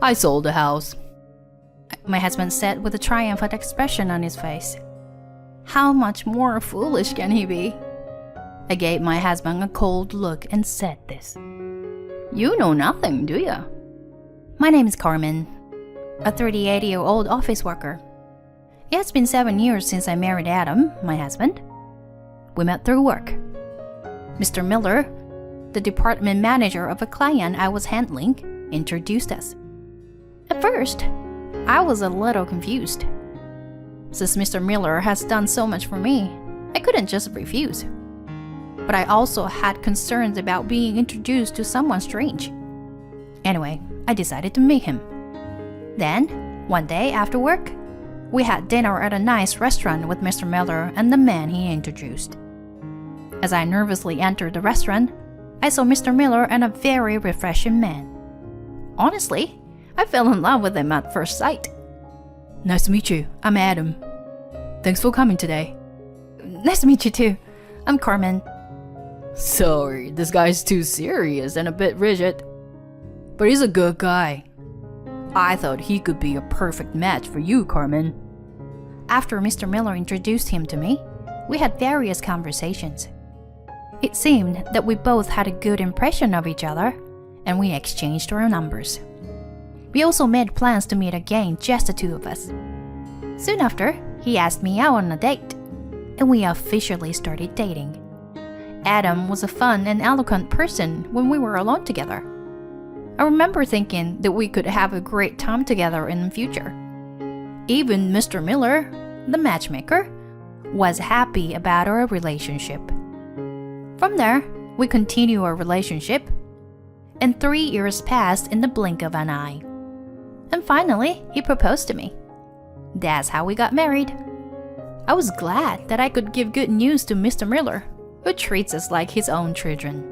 I sold the house," my husband said with a triumphant expression on his face. How much more foolish can he be? I gave my husband a cold look and said this. "You know nothing, do you?" My name is Carmen, a 38-year-old office worker. It has been 7 years since I married Adam, my husband. We met through work. Mr. Miller, the department manager of a client I was handling, introduced us. At first, I was a little confused. Since Mr. Miller has done so much for me, I couldn't just refuse. But I also had concerns about being introduced to someone strange. Anyway, I decided to meet him. Then, one day after work, we had dinner at a nice restaurant with Mr. Miller and the man he introduced. As I nervously entered the restaurant, I saw Mr. Miller and a very refreshing man. Honestly, I fell in love with him at first sight. "Nice to meet you. I'm Adam. Thanks for coming today." "Nice to meet you too. I'm Carmen." "Sorry, this guy's too serious and a bit rigid. But he's a good guy. I thought he could be a perfect match for you, Carmen." After Mr. Miller introduced him to me, we had various conversations. It seemed that we both had a good impression of each other, and we exchanged our numbers. We also made plans to meet again, just the two of us. Soon after, he asked me out on a date, and we officially started dating. Adam was a fun and eloquent person when we were alone together. I remember thinking that we could have a great time together in the future. Even Mr. Miller, the matchmaker, was happy about our relationship. From there, we continued our relationship, and 3 years passed in the blink of an eye. And finally, he proposed to me. That's how we got married. I was glad that I could give good news to Mr. Miller, who treats us like his own children.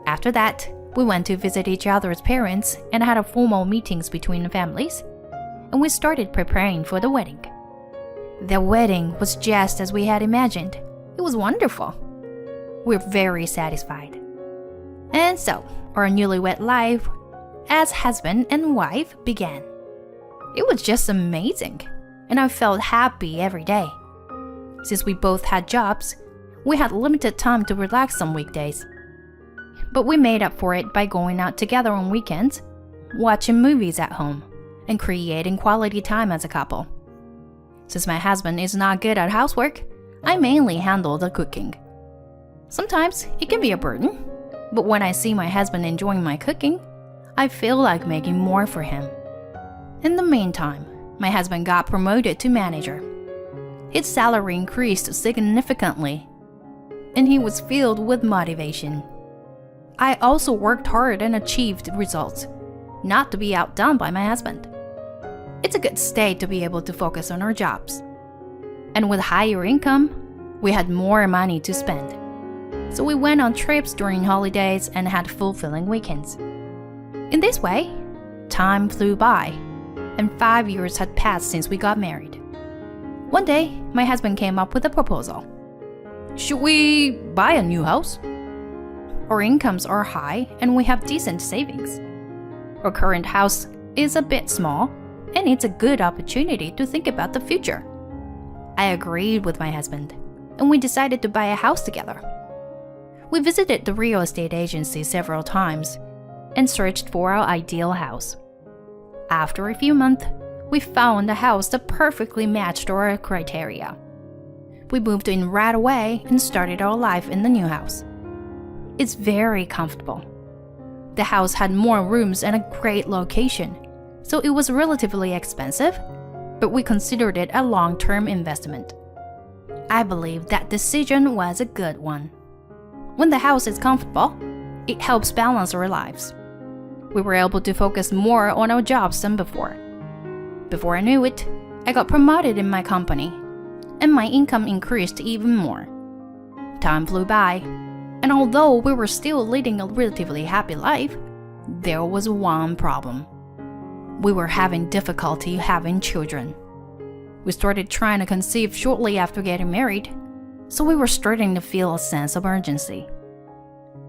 After that, we went to visit each other's parents and had formal meetings between the families, and we started preparing for the wedding. The wedding was just as we had imagined. It was wonderful. We're very satisfied. And so, our newlywed life as husband and wife began. It was just amazing, and I felt happy every day. Since we both had jobs, we had limited time to relax on weekdays. But we made up for it by going out together on weekends, watching movies at home, and creating quality time as a couple. Since my husband is not good at housework, I mainly handle the cooking. Sometimes it can be a burden, but when I see my husband enjoying my cooking, I feel like making more for him. In the meantime, my husband got promoted to manager. His salary increased significantly, and he was filled with motivation. I also worked hard and achieved results, not to be outdone by my husband. It's a good state to be able to focus on our jobs. And with higher income, we had more money to spend. So we went on trips during holidays and had fulfilling weekends. In this way, time flew by, and 5 years had passed since we got married. One day, my husband came up with a proposal. "Should we buy a new house? Our incomes are high and we have decent savings. Our current house is a bit small, and it's a good opportunity to think about the future." I agreed with my husband, and we decided to buy a house together. We visited the real estate agency several times and searched for our ideal house. After a few months, we found a house that perfectly matched our criteria. We moved in right away and started our life in the new house. It's very comfortable. The house had more rooms and a great location, so it was relatively expensive, but we considered it a long-term investment. I believe that decision was a good one. When the house is comfortable, it helps balance our lives. We were able to focus more on our jobs than before. Before I knew it, I got promoted in my company, and my income increased even more. Time flew by, and although we were still leading a relatively happy life, there was one problem. We were having difficulty having children. We started trying to conceive shortly after getting married, so we were starting to feel a sense of urgency.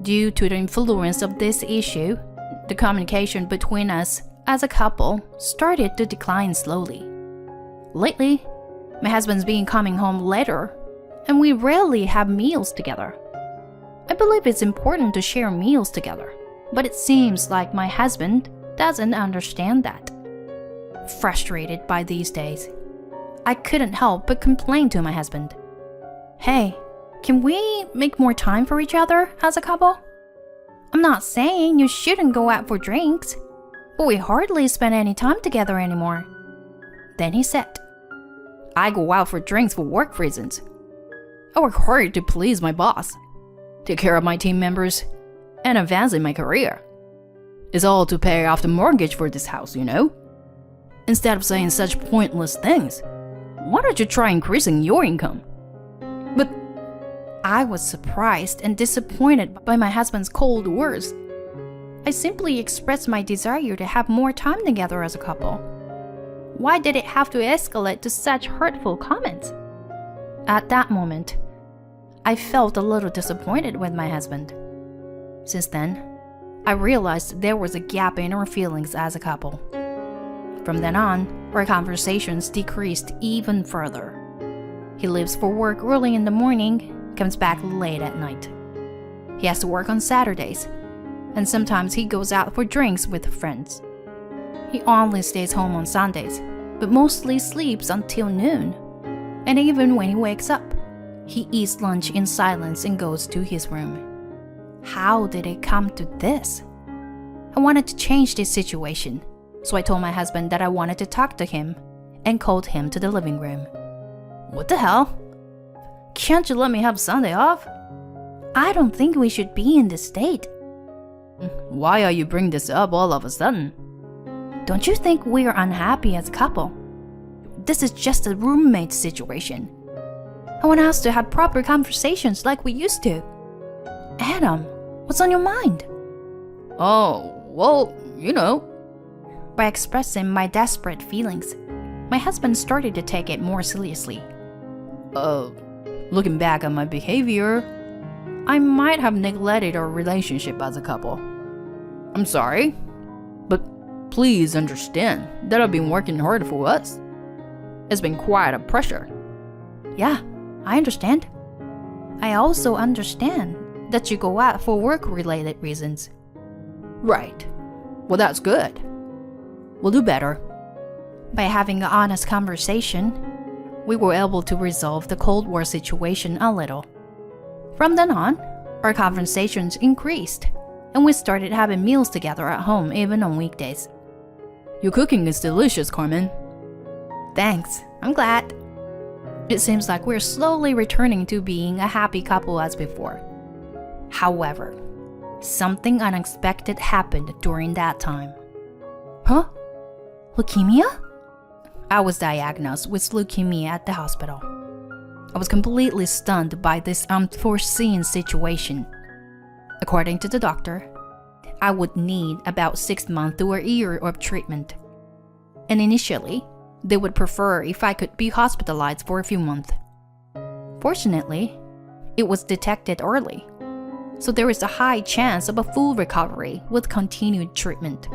Due to the influence of this issue, the communication between us as a couple started to decline slowly. Lately, my husband's been coming home later, and we rarely have meals together. I believe it's important to share meals together, but it seems like my husband doesn't understand that. Frustrated by these days, I couldn't help but complain to my husband. Hey, can we make more time for each other as a couple? I'm not saying you shouldn't go out for drinks, but we hardly spend any time together anymore. Then he said, I go out for drinks for work reasons. I work hard to please my boss, take care of my team members, and advance in my career. It's all to pay off the mortgage for this house, you know? Instead of saying such pointless things, why don't you try increasing your income? But I was surprised and disappointed by my husband's cold words. I simply expressed my desire to have more time together as a couple. Why did it have to escalate to such hurtful comments? At that moment, I felt a little disappointed with my husband. Since then, I realized there was a gap in our feelings as a couple. From then on, our conversations decreased even further. He leaves for work early in the morning, comes back late at night. He has to work on Saturdays, and sometimes he goes out for drinks with friends. He only stays home on Sundays, but mostly sleeps until noon. And even when he wakes up, he eats lunch in silence and goes to his room. How did it come to this? I wanted to change this situation, so I told my husband that I wanted to talk to him and called him to the living room. What the hell? Can't you let me have Sunday off? I don't think we should be in this state. Why are you bringing this up all of a sudden? Don't you think we're unhappy as a couple? This is just a roommate situation. I want us to have proper conversations like we used to. Adam, what's on your mind? Oh, well, you know. By expressing my desperate feelings, my husband started to take it more seriously. Looking back on my behavior, I might have neglected our relationship as a couple. I'm sorry, but please understand that I've been working hard for us. It's been quite a pressure. Yeah, I understand. I also understand that you go out for work-related reasons. Right. Well, that's good. We'll do better. By having an honest conversation, we were able to resolve the Cold War situation a little. From then on, our conversations increased, and we started having meals together at home even on weekdays. Your cooking is delicious, Carmen. Thanks, I'm glad. It seems like we're slowly returning to being a happy couple as before. However, something unexpected happened during that time. Huh? Leukemia? I was diagnosed with leukemia at the hospital. I was completely stunned by this unforeseen situation. According to the doctor, I would need about 6 months to a year of treatment. And initially, they would prefer if I could be hospitalized for a few months. Fortunately, it was detected early, so there is a high chance of a full recovery with continued treatment.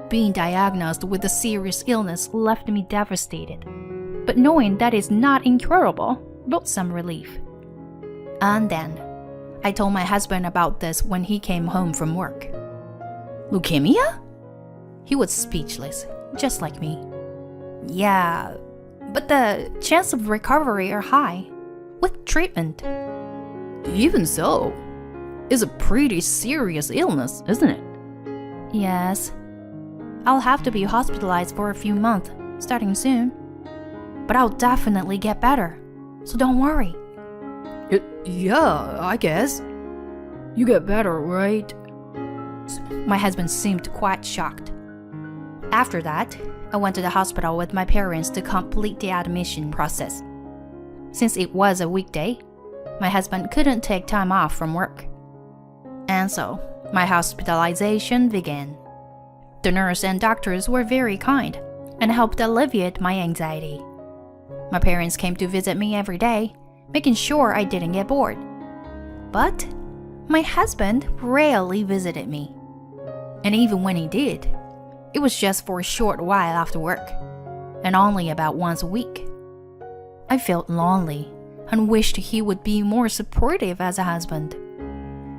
Being diagnosed with a serious illness left me devastated, but knowing that it's not incurable brought some relief. And then, I told my husband about this when he came home from work. Leukemia? He was speechless, just like me. Yeah, but the chances of recovery are high, with treatment. Even so, it's a pretty serious illness, isn't it? Yes. I'll have to be hospitalized for a few months, starting soon. But I'll definitely get better, so don't worry. Yeah, I guess. You get better, right? My husband seemed quite shocked. After that, I went to the hospital with my parents to complete the admission process. Since it was a weekday, my husband couldn't take time off from work. And so, my hospitalization began. The nurse and doctors were very kind and helped alleviate my anxiety. My parents came to visit me every day, making sure I didn't get bored. But my husband rarely visited me. And even when he did, It was just for a short while after work, and only about once a week. I felt lonely and wished he would be more supportive as a husband.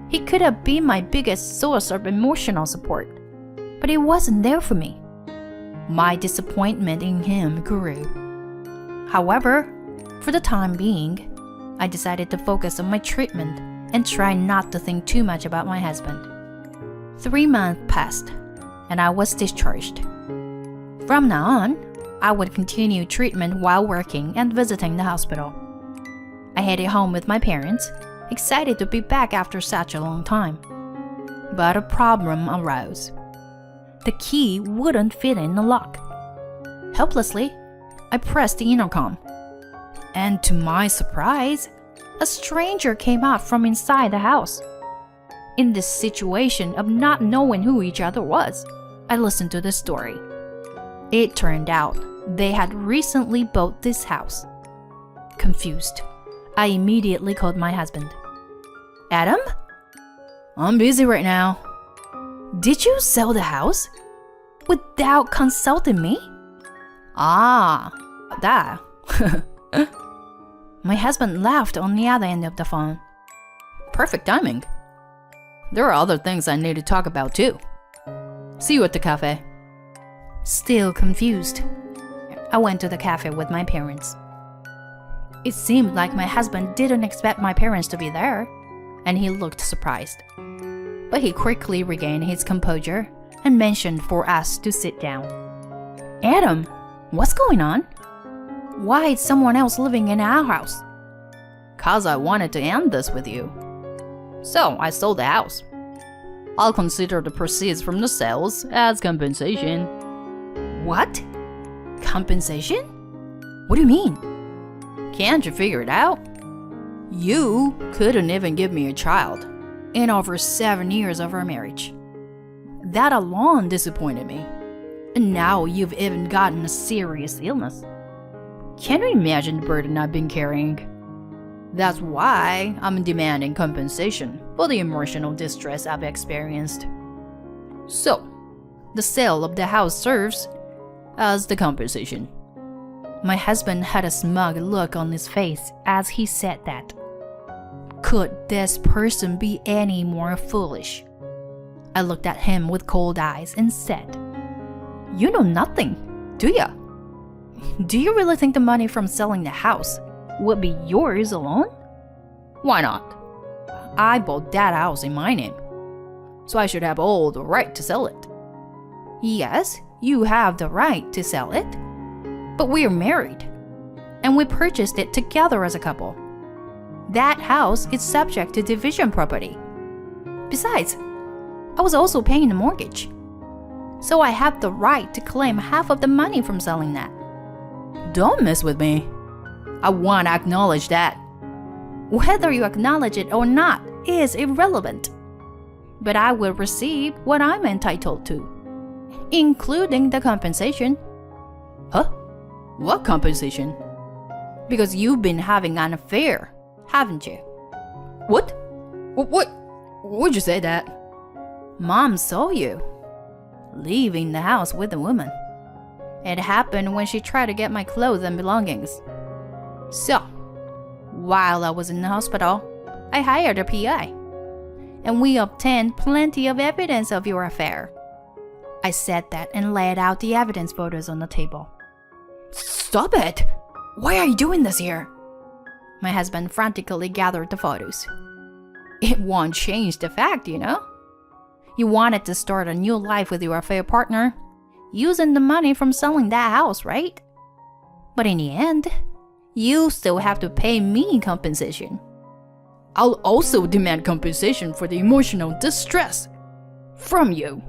He could have been my biggest source of emotional support, but he wasn't there for me. My disappointment in him grew. However, for the time being, I decided to focus on my treatment and try not to think too much about my husband. 3 months passed, and I was discharged. From now on, I would continue treatment while working and visiting the hospital. I headed home with my parents, excited to be back after such a long time. But a problem arose. The key wouldn't fit in the lock. Helplessly, I pressed the intercom. And to my surprise, a stranger came out from inside the house. In this situation of not knowing who each other was, I listened to the story. It turned out they had recently bought this house. Confused, I immediately called my husband. Adam? I'm busy right now. Did you sell the house? Without consulting me? Ah, that. My husband laughed on the other end of the phone. Perfect timing. There are other things I need to talk about too. See you at the cafe. Still confused, I went to the cafe with my parents. It seemed like my husband didn't expect my parents to be there, and he looked surprised. But he quickly regained his composure and mentioned for us to sit down. Adam, what's going on? Why is someone else living in our house? 'Cause I wanted to end this with you. So I sold the house. I'll consider the proceeds from the sales as compensation. What? Compensation? What do you mean? Can't you figure it out? You couldn't even give me a child in over 7 years of our marriage. That alone disappointed me. And now you've even gotten a serious illness. Can you imagine the burden I've been carrying? That's why I'm demanding compensation for the emotional distress I've experienced. So, the sale of the house serves as the compensation. My husband had a smug look on his face as he said that. Could this person be any more foolish? I looked at him with cold eyes and said, You know nothing, do ya? Do you really think the money from selling the house would be yours alone? Why not? I bought that house in my name, so I should have all the right to sell it. Yes, you have the right to sell it, but we're married, and we purchased it together as a couple. That house is subject to division property. Besides, I was also paying the mortgage, so I have the right to claim half of the money from selling that. Don't mess with me. I want to acknowledge that. Whether you acknowledge it or not is irrelevant. But I will receive what I'm entitled to, including the compensation. Huh? What compensation? Because you've been having an affair, haven't you? What? Would you say that? Mom saw you leaving the house with a woman. It happened when she tried to get my clothes and belongings. So, while I was in the hospital, I hired a PI, and we obtained plenty of evidence of your affair. I said that and laid out the evidence photos on the table. Stop it! Why are you doing this here? My husband frantically gathered the photos. It won't change the fact, you know? You wanted to start a new life with your affair partner, using the money from selling that house, right? But in the end, you still have to pay me compensation. I'll also demand compensation for the emotional distress from you.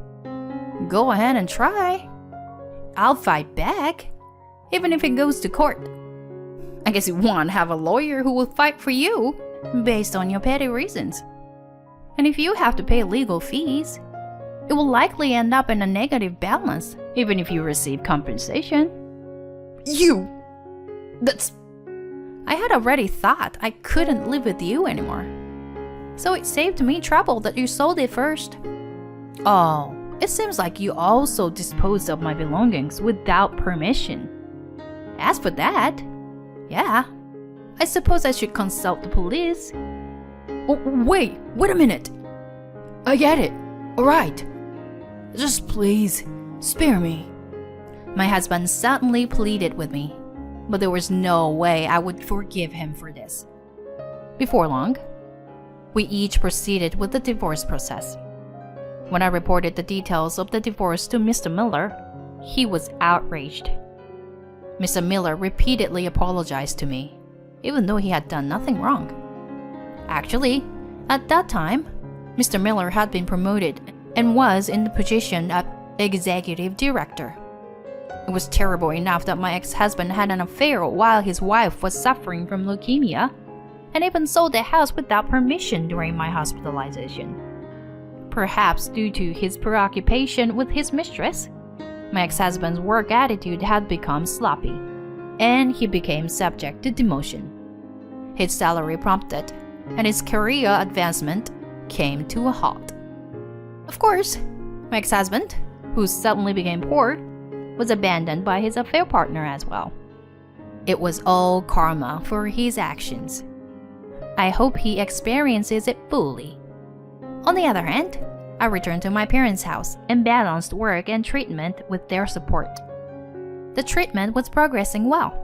Go ahead and try. I'll fight back, even if it goes to court. I guess you won't have a lawyer who will fight for you based on your petty reasons. And if you have to pay legal fees, it will likely end up in a negative balance, even if you receive compensation. I had already thought I couldn't live with you anymore. So it saved me trouble that you sold it first. Oh, It seems like you also disposed of my belongings without permission. As for that, yeah, I suppose I should consult the police. Oh, wait a minute. I get it. All right. Just please, spare me. My husband suddenly pleaded with me, but there was no way I would forgive him for this. Before long, we each proceeded with the divorce process. When I reported the details of the divorce to Mr. Miller, he was outraged. Mr. Miller repeatedly apologized to me, even though he had done nothing wrong. Actually, at that time, Mr. Miller had been promoted and was in the position of executive director. It was terrible enough that my ex-husband had an affair while his wife was suffering from leukemia, and even sold the house without permission during my hospitalization. Perhaps due to his preoccupation with his mistress, my ex-husband's work attitude had become sloppy, and he became subject to demotion. His salary plummeted, and his career advancement came to a halt. Of course, my ex-husband, who suddenly became poor, was abandoned by his affair partner as well. It was all karma for his actions. I hope he experiences it fully. On the other hand, I returned to my parents' house and balanced work and treatment with their support. The treatment was progressing well,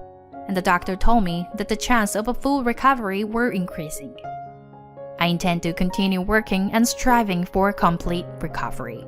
and the doctor told me that the chance of a full recovery were increasing. I intend to continue working and striving for a complete recovery.